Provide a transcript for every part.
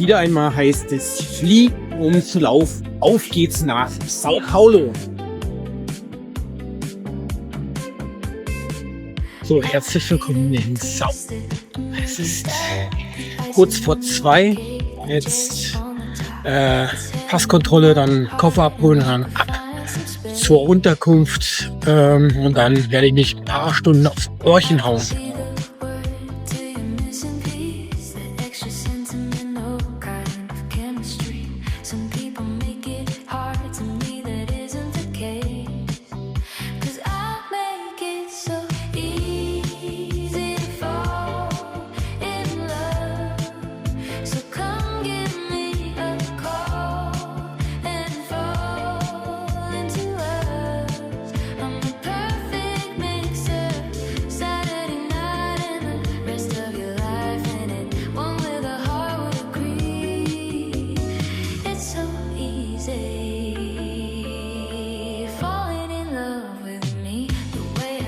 wieder einmal heißt es Fliegen, um zu laufen. Auf geht's nach Sao Paulo. So, herzlich willkommen in Sao. Es ist kurz vor 2. Jetzt Passkontrolle, dann Koffer abholen, dann ab zur Unterkunft und dann werde ich mich ein paar Stunden aufs Ohrchen hauen.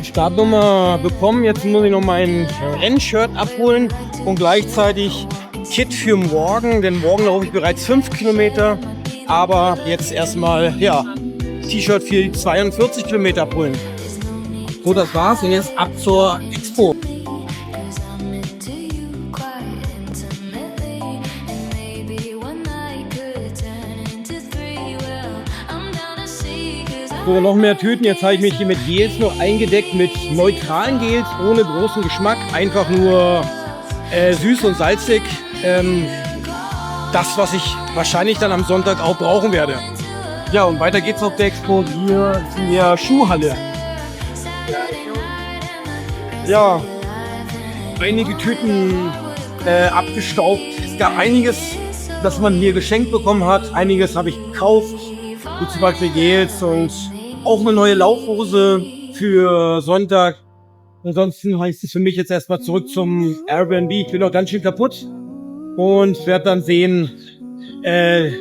Startnummer bekommen. Jetzt muss ich noch mein Rennshirt abholen und gleichzeitig Kit für morgen, denn morgen laufe ich bereits 5 Kilometer. Aber jetzt erstmal T-Shirt für 42 Kilometer abholen. So, das war's und jetzt ab zur Expo. So, noch mehr Tüten. Jetzt habe ich mich hier mit Gels noch eingedeckt, mit neutralen Gels, ohne großen Geschmack. Einfach nur süß und salzig. Das, was ich wahrscheinlich dann am Sonntag auch brauchen werde. Ja, und weiter geht's auf der Expo. Hier ist in der Schuhhalle. Ja, einige Tüten abgestaubt. Es gab einiges, das man mir geschenkt bekommen hat. Einiges habe ich gekauft. Wie zum Beispiel Gels und auch eine neue Laufhose für Sonntag. Ansonsten heißt es für mich jetzt erstmal zurück zum Airbnb. Ich bin noch ganz schön kaputt und werde dann sehen,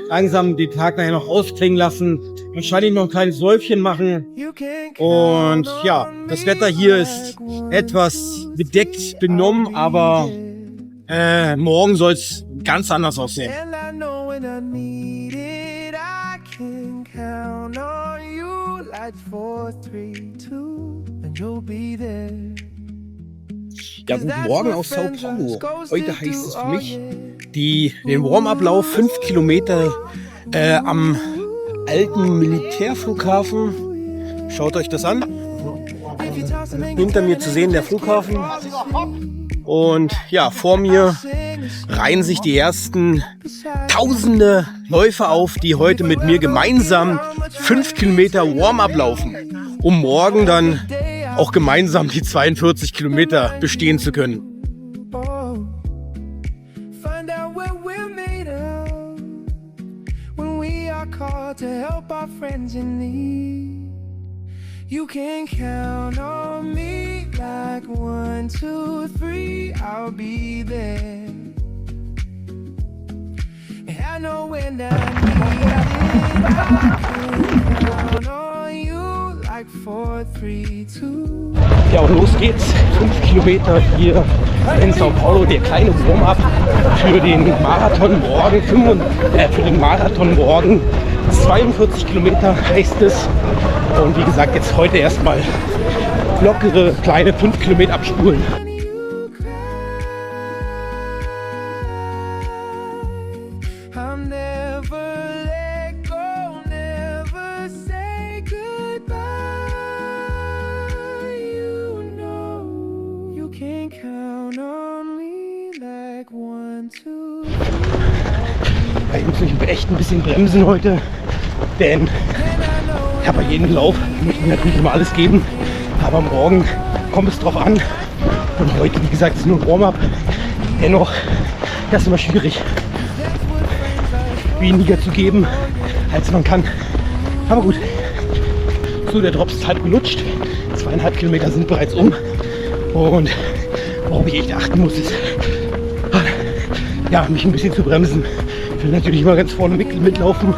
langsam den Tag nachher noch ausklingen lassen. Wahrscheinlich noch ein kleines Säufchen machen. Und ja, das Wetter hier ist etwas bedeckt, benommen, aber morgen soll es ganz anders aussehen. Ja, guten Morgen aus Sao Paulo. Heute heißt es für mich, den Warm-Up-Lauf 5 Kilometer am alten Militärflughafen. Schaut euch das an. Hinter mir zu sehen der Flughafen. Und ja, vor mir reihen sich die ersten tausende Läufer auf, die heute mit mir gemeinsam 5 Kilometer Warm-Up laufen, um morgen dann auch gemeinsam die 42 Kilometer bestehen zu können. You can count on me like 1, 2, 3, I'll be there. And I know when I need it, I can count on you like 4, 3, 2. Ja, und los geht's. 5 Kilometer hier in Sao Paulo, der kleine Warm-up für den Marathon morgen. Für den Marathon morgen 42 Kilometer heißt es. Und wie gesagt, jetzt heute erstmal lockere kleine 5 Kilometer abspulen. Ich muss mich echt ein bisschen bremsen heute, denn ja, bei jedem Lauf möchte ich natürlich immer alles geben, aber morgen kommt es drauf an. Und heute, wie gesagt, ist nur ein Warm-up. Dennoch, das ist immer schwierig, weniger zu geben, als man kann. Aber gut, so, der Drops ist halb gelutscht. 2,5 Kilometer sind bereits um. Und worauf ich echt achten muss, ist, ja, mich ein bisschen zu bremsen. Ich will natürlich immer ganz vorne mitlaufen,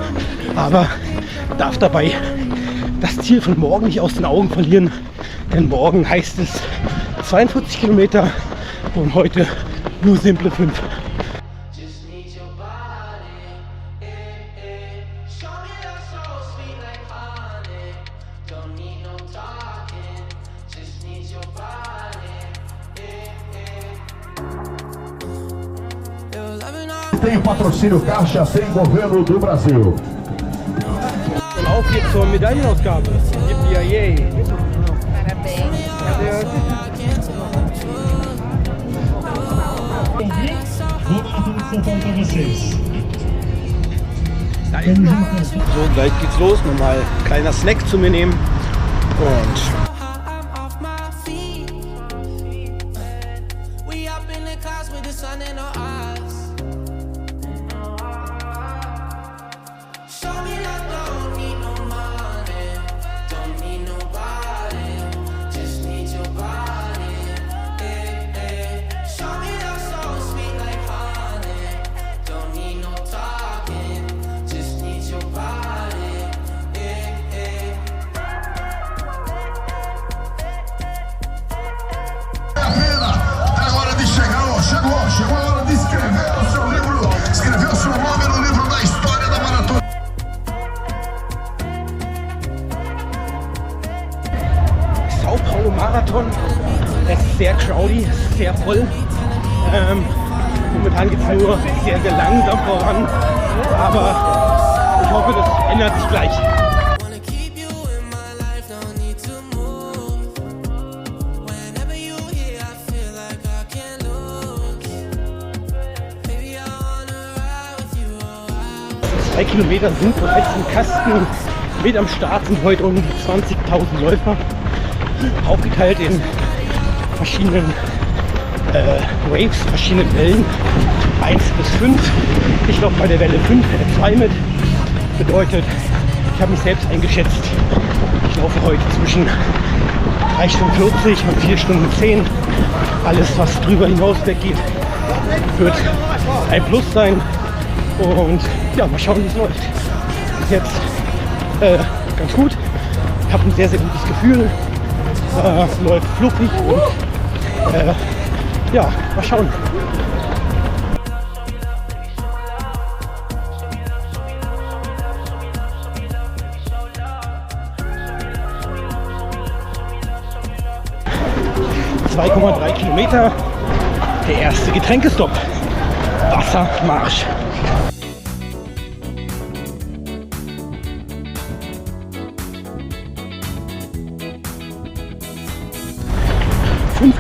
aber darf dabei das Ziel von morgen nicht aus den Augen verlieren, denn morgen heißt es 42 Kilometer und heute nur simple 5. tem o patrocínio Caixa, tem Governo do Brasil. Und auf geht's zur Medaillenausgabe. Yippie-yay. So, gleich geht's los. Nochmal ein kleiner Snack zu mir nehmen. Und Chegou a hora de escrever o seu livro, escrever o seu nome no livro da história da maratona. Sao Paulo Marathon. Es ist sehr crowdy, sehr voll. Momentan geht es nur sehr, sehr langsam voran. Aber ich hoffe, das ändert sich gleich. Die 2 Kilometer sind bereits im Kasten. Mit am Start sind heute um 20.000 Läufer. Aufgeteilt in verschiedenen Waves, verschiedenen Wellen. 1 bis 5. Ich laufe bei der Welle 5, 2 mit. Bedeutet, ich habe mich selbst eingeschätzt. Ich laufe heute zwischen 3 Stunden 40 und 4 Stunden 10. Alles, was drüber hinaus weggeht, wird ein Plus sein. Und ja, mal schauen, wie es läuft. Bis jetzt ganz gut. Ich habe ein sehr, sehr gutes Gefühl. Läuft fluffig und ja, mal schauen. ...2,3 Kilometer, der erste Getränkestopp, Wassermarsch.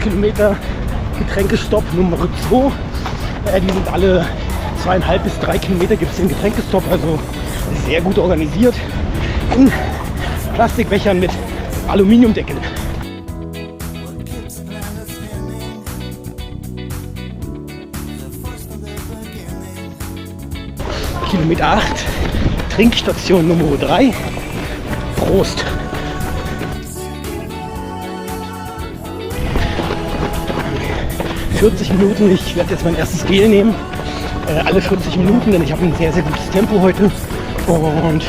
Kilometer Getränkestopp Nummer 2. Die sind alle 2,5 bis 3 Kilometer gibt es den Getränkestopp, also sehr gut organisiert. In Plastikbechern mit Aluminiumdeckel. Kilometer 8, Trinkstation Nummer 3. Prost! Minuten. Ich werde jetzt mein erstes Gel nehmen. Alle 40 Minuten, denn ich habe ein sehr, sehr gutes Tempo heute. Und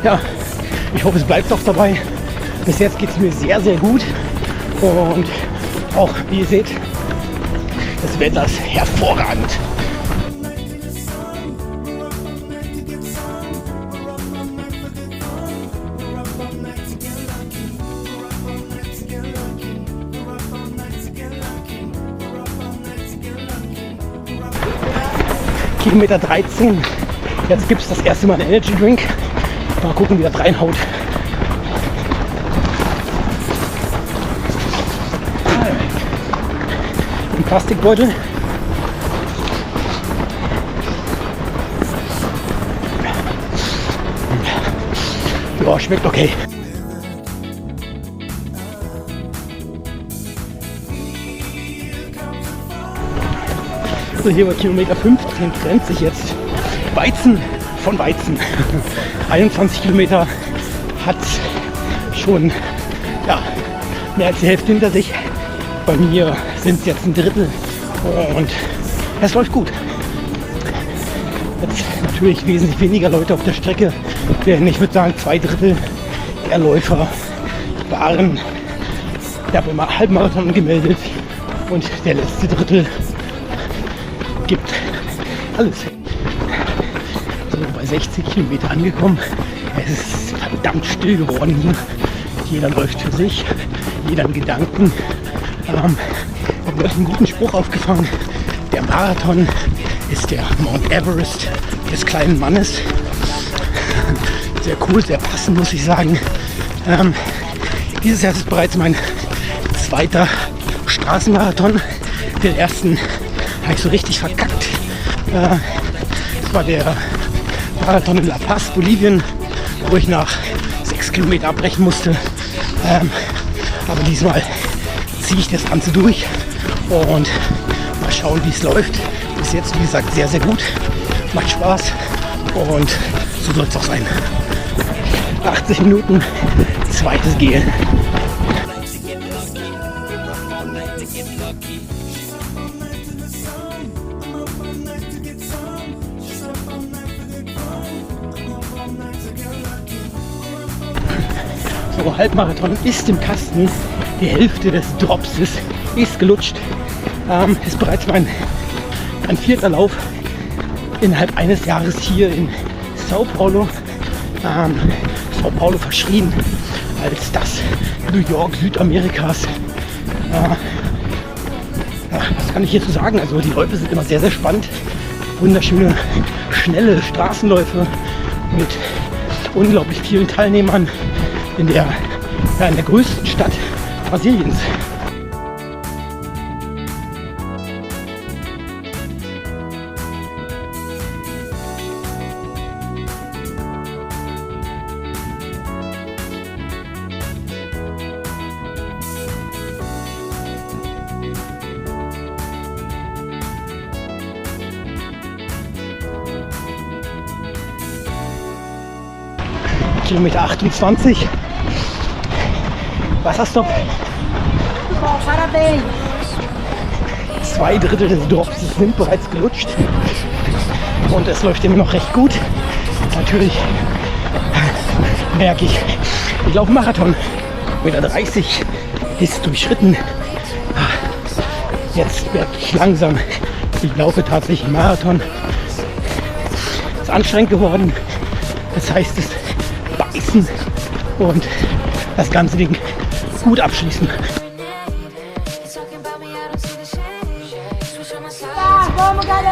ja, ich hoffe, es bleibt auch dabei. Bis jetzt geht es mir sehr, sehr gut. Und auch, wie ihr seht, das Wetter ist hervorragend. Kilometer 13. Jetzt gibt es das erste Mal einen Energy Drink. Mal gucken, wie das reinhaut. Ein Plastikbeutel. Ja, schmeckt okay. So, hier bei Kilometer 15 trennt sich jetzt Weizen von Weizen. 21 Kilometer hat schon mehr als die Hälfte hinter sich. Bei mir sind es jetzt ein Drittel und es läuft gut. Jetzt natürlich wesentlich weniger Leute auf der Strecke, denn ich würde sagen 2 Drittel der Läufer waren beim Halbmarathon gemeldet und der letzte Drittel gibt alles. So, bei 60 Kilometer angekommen. Es ist verdammt still geworden hier. Jeder läuft für sich, jeder in Gedanken. Ich habe einen guten Spruch aufgefangen. Der Marathon ist der Mount Everest des kleinen Mannes. Sehr cool, sehr passend, muss ich sagen. Dieses Jahr ist es bereits mein zweiter Straßenmarathon. Den ersten habe ich so richtig verkackt. Das war der Marathon in La Paz, Bolivien, wo ich nach 6 Kilometer abbrechen musste. Aber diesmal ziehe ich das Ganze durch und mal schauen, wie es läuft. Bis jetzt, wie gesagt, sehr, sehr gut. Macht Spaß und so soll es auch sein. 80 Minuten, zweites Gel. So, Halbmarathon ist im Kasten. Die Hälfte des Dropses ist gelutscht. Ist bereits mein vierter Lauf innerhalb eines Jahres hier in Sao Paulo. Sao Paulo verschrien als das New York Südamerikas. Was kann ich hierzu sagen? Also die Läufe sind immer sehr, sehr spannend. Wunderschöne, schnelle Straßenläufe mit unglaublich vielen Teilnehmern in der größten Stadt Brasiliens. Kilometer 28. Wasserstopp. 2/3 des Drops sind bereits gelutscht und es läuft immer noch recht gut. Natürlich merke ich laufe Marathon. Meter 30 ist durchschritten. Jetzt merke ich langsam, ich laufe tatsächlich Marathon. Ist anstrengend geworden. Das heißt, es beißen und das ganze Ding gut abschließen.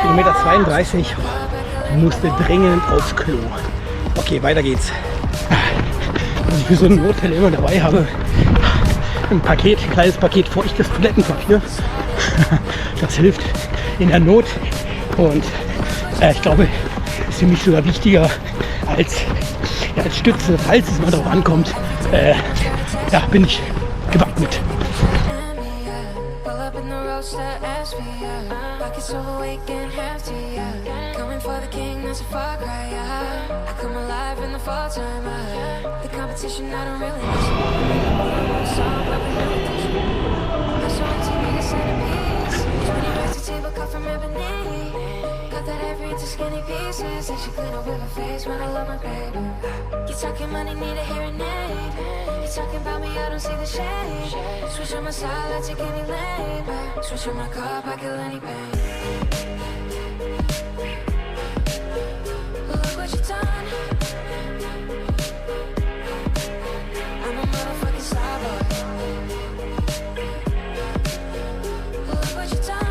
Kilometer 32, musste dringend aufs Klo. Okay, weiter geht's. Was ich für so ein Notfall immer dabei habe, ein kleines Paket feuchtes Toilettenpapier. Das hilft in der Not und ich glaube, ist für mich sogar wichtiger als Stütze, falls es mal drauf ankommt. Bin ich gewappnet. Skinny pieces and she clean up with her face when I love my baby. You talking money, need a hearing aid. You talking about me, I don't see the shade. Switch on my side, I take any lane. Switch on my car, I kill any pain. Look what you done. I'm a motherfucking star boy. Look what you done.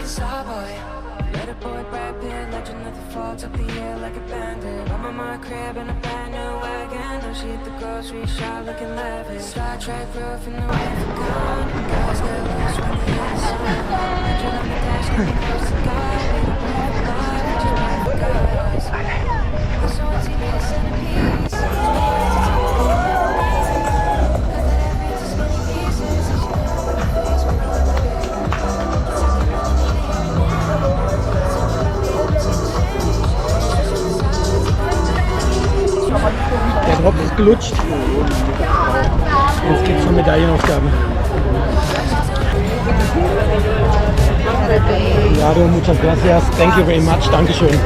Starboy, let a boy Brad Pitt, legend of the fall, top the air like a bandit. I'm on my crib in a brand new wagon. Now she hit the grocery shop looking lavish. Star Trek roof in the way for gone. Guys get lost when they hit the sun. Legend on the dash, getting close to God. We don't play for life, we just play for guys. I'm so on TV, a centerpiece. Der Drop ist gelutscht. Jetzt geht's zur Medaillenaufgabe. Claro, muchas gracias. Thank you very much. Dankeschön.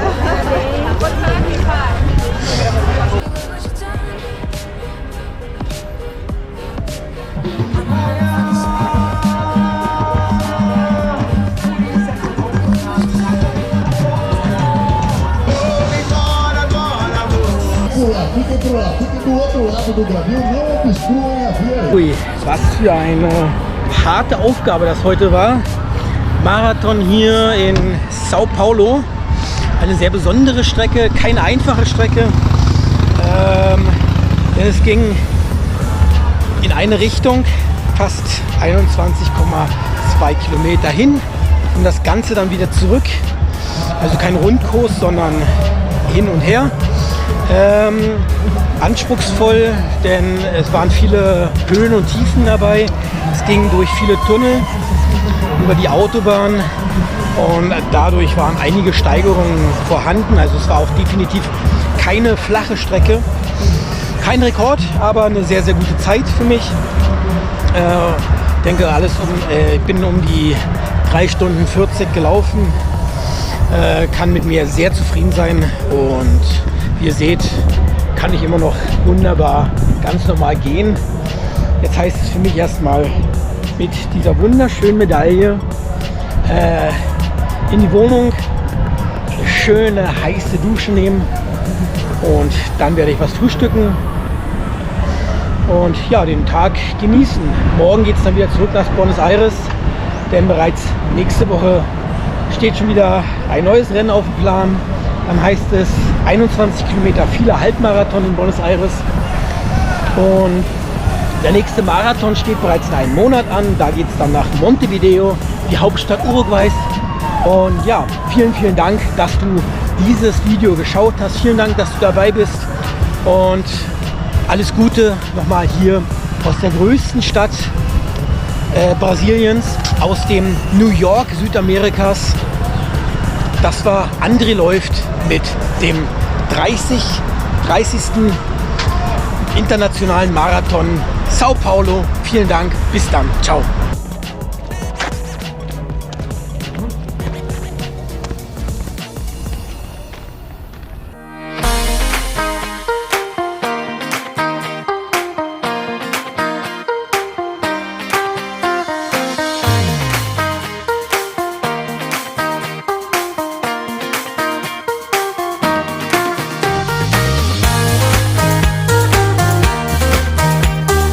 Ui, was für eine harte Aufgabe das heute war. Marathon hier in Sao Paulo. Eine sehr besondere Strecke, keine einfache Strecke. Denn es ging in eine Richtung, fast 21,2 Kilometer hin und das Ganze dann wieder zurück. Also kein Rundkurs, sondern hin und her. Anspruchsvoll, denn es waren viele Höhen und Tiefen dabei. Es ging durch viele Tunnel über die Autobahn und dadurch waren einige Steigerungen vorhanden. Also es war auch definitiv keine flache Strecke. Kein Rekord, aber eine sehr, sehr gute Zeit für mich. Ich denke, ich bin um die 3 Stunden 40 gelaufen. Kann mit mir sehr zufrieden sein und wie ihr seht, kann ich immer noch wunderbar ganz normal gehen. Jetzt heißt es für mich erstmal mit dieser wunderschönen Medaille in die Wohnung, eine schöne heiße Dusche nehmen und dann werde ich was frühstücken und ja, den Tag genießen. Morgen geht es dann wieder zurück nach Buenos Aires, denn bereits nächste Woche steht schon wieder ein neues Rennen auf dem Plan. Dann heißt es 21 Kilometer, viele Halbmarathon in Buenos Aires. Und der nächste Marathon steht bereits in einem Monat an. Da geht es dann nach Montevideo, die Hauptstadt Uruguays. Und ja, vielen, vielen Dank, dass du dieses Video geschaut hast. Vielen Dank, dass du dabei bist. Und alles Gute nochmal hier aus der größten Stadt Brasiliens, aus dem New York Südamerikas. Das war André läuft mit dem 30. Internationalen Marathon Sao Paulo. Vielen Dank, bis dann, ciao.